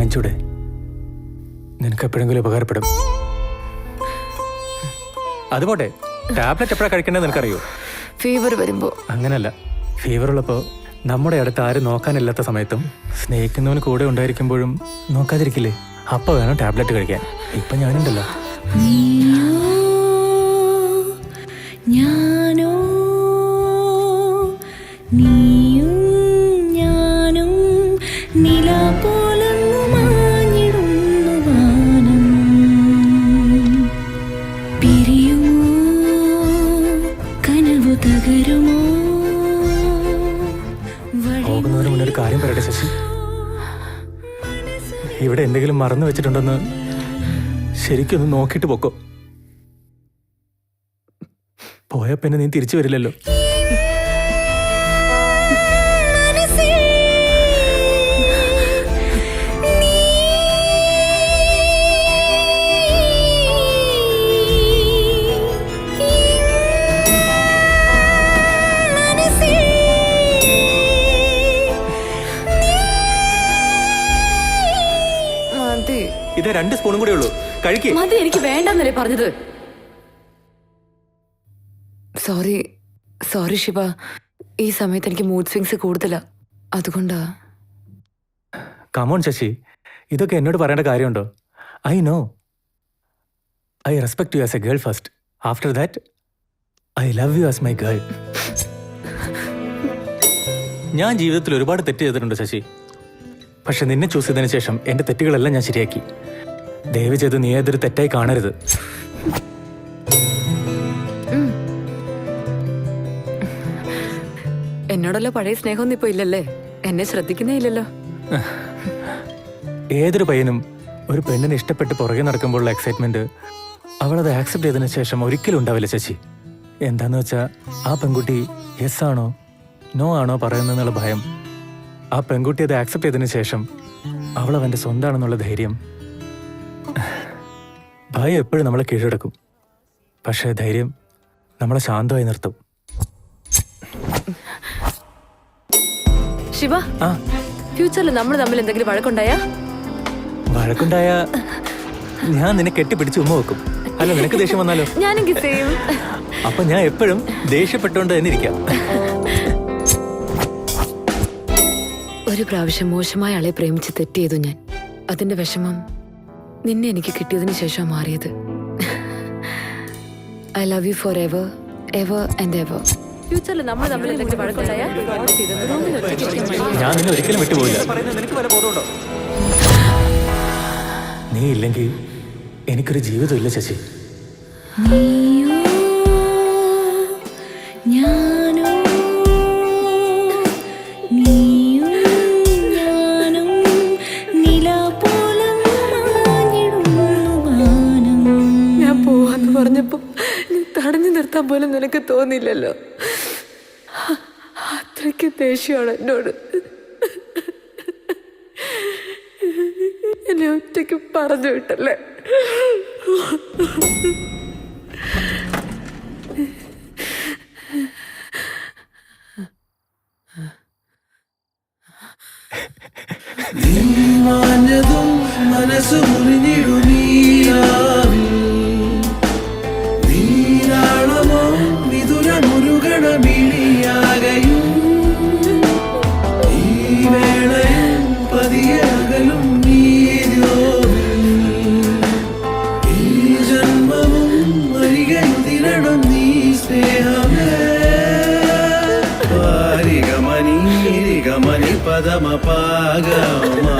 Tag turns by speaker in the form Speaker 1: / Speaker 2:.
Speaker 1: വാങ്ങിച്ചൂടെ? നിനക്ക് എപ്പോഴെങ്കിലും ഉപകാരപ്പെടും. അതുപോട്ടെ, ടാബ്ലറ്റ് എപ്പോഴാണ് കഴിക്കേണ്ടത് നിനക്കറിയോ?
Speaker 2: ഫീവർ വരുമ്പോ.
Speaker 1: അങ്ങനല്ല, ഫീവർ ഉള്ളപ്പോ നമ്മുടെ അടുത്ത് ആരും നോക്കാനില്ലാത്ത സമയത്തും സ്നേഹിക്കുന്നവന് കൂടെ ഉണ്ടായിരിക്കുമ്പോഴും നോക്കാതിരിക്കില്ലേ? അപ്പൊ വേണം ടാബ്ലറ്റ് കഴിക്കാൻ. ഇപ്പൊ ഞാനുണ്ടല്ലോ.
Speaker 2: ഞാനോ നീയും ഞാനും നിലാ പോലൊന്നു മാഞ്ഞിടുന്നു വാനം. പിരിയുമോ കനവു തകരുമോ?
Speaker 1: പോകുന്നതിന് മുന്നേ ഒരു കാര്യം പറയട്ടെ ശശി. ഇവിടെ എന്തെങ്കിലും മറന്നു വെച്ചിട്ടുണ്ടെന്ന് ശരിക്കൊന്ന് നോക്കിയിട്ട് പൊക്കോ. പോയ പിന്നെ നീ തിരിച്ചു വരില്ലല്ലോ. ഇത് 2 സ്പൂണും കൂടെ ഉള്ളൂ, കഴിക്കേ.
Speaker 2: മതി, എനിക്ക് വേണ്ടെന്നല്ലേ പറഞ്ഞത്. സോറി ശിവ, ഈ സമയത്ത് എനിക്ക് മൂഡ് സ്വിങ്സ് കൂടുതലാ, അതുകൊണ്ടാ.
Speaker 1: കമോൺ ശശി, ഇതൊക്കെ എന്നോട് പറയേണ്ട കാര്യമുണ്ടോ? I know, I respect you as A girl first. After that I love you as my girl. ഞാൻ ജീവിതത്തിൽ ഒരുപാട് തെറ്റ് ചെയ്തിട്ടുണ്ട് ശശി. പക്ഷെ നിന്നെ ചൂസ് ചെയ്തതിനു ശേഷം എന്റെ തെറ്റുകളെല്ലാം ഞാൻ ശരിയാക്കി. ദയവ് ചെയ്ത് നീ അതൊരു തെറ്റായി കാണരുത്.
Speaker 2: എന്നോടുള്ള പഴയ സ്നേഹമൊന്നും ഇപ്പൊ ഇല്ലല്ലേ? എന്നെ ശ്രദ്ധിക്കുന്നേ ഇല്ലല്ലോ.
Speaker 1: ഏതൊരു പയ്യനും ഒരു പെണ്ണിനെ ഇഷ്ടപ്പെട്ട് പുറകെ നടക്കുമ്പോഴുള്ള എക്സൈറ്റ്മെന്റ് അവളത് ആക്സെപ്റ്റ് ചെയ്തതിനു ശേഷം ഒരിക്കലും ഉണ്ടാവില്ല ശശി. എന്താന്ന് വെച്ചാ, ആ പെൺകുട്ടി യെസ് ആണോ നോ ആണോ പറയുന്നെന്നുള്ള ഭയം, ആ പെൺകുട്ടി അത് ആക്സെപ്റ്റ് ചെയ്തതിനു ശേഷം അവൾ അവന്റെ സ്വന്തമാണെന്നുള്ള ധൈര്യം. ഭയം എപ്പോഴും നമ്മളെ കീഴടക്കും, പക്ഷേ ധൈര്യം നമ്മളെ ശാന്തമായി നിർത്തും.
Speaker 2: ശിവ, ഫ്യൂച്ചറിൽ നമ്മൾ തമ്മിൽ എന്തെങ്കിലും വഴക്കുണ്ടായ
Speaker 1: ഞാൻ നിന്നെ കെട്ടിപ്പിടിച്ച് ഉമ്മ വെക്കും. അല്ല, നിനക്ക് ദേഷ്യം വന്നാലോ? അപ്പൊ ഞാൻ എപ്പോഴും ദേഷ്യപ്പെട്ടുകൊണ്ട് തന്നെ ഇരിക്കാം.
Speaker 2: ഒരു പ്രാവശ്യം മോശമായ ആളെ പ്രേമിച്ച് തെറ്റ് ചെയ്തു ഞാൻ. അതിന്റെ വിഷമം നിന്നെ എനിക്ക് കിട്ടിയതിനു ശേഷം മാറിയത്. I love you for ever ever and ever. ഫ്യൂച്ചറിൽ നമ്മൾ തമ്മിൽ എന്തെങ്കിലും വഴക്കുണ്ടായ
Speaker 1: ഞാൻ നിന്നെ ഒരിക്കലും വിട്ടുപോയില്ല. നീ ഇല്ലെങ്കിൽ എനിക്കൊരു ജീവിതമില്ല ശശി.
Speaker 2: പറഞ്ഞപ്പോ നീ തടഞ്ഞു നിർത്താൻ പോലും നിനക്ക് തോന്നില്ലല്ലോ. അത്രയ്ക്ക് ദേഷ്യമാണ് എന്നോട്. എന്നെ ഒറ്റയ്ക്ക് പറഞ്ഞു വിട്ടല്ലേ.
Speaker 3: മനസ്സ് മുറിഞ്ഞിടുന്നീരാവിൽ നീരാളമോ വിതുര മുരുകണ മിഴിയാകയും ഈ വേളയും പതിയകലും നീരോവിൽ ഈ ജന്മവും അരികയുതിരണം നീ സ്നേഹമേ. വാരികമണി പദമ പാഗമാ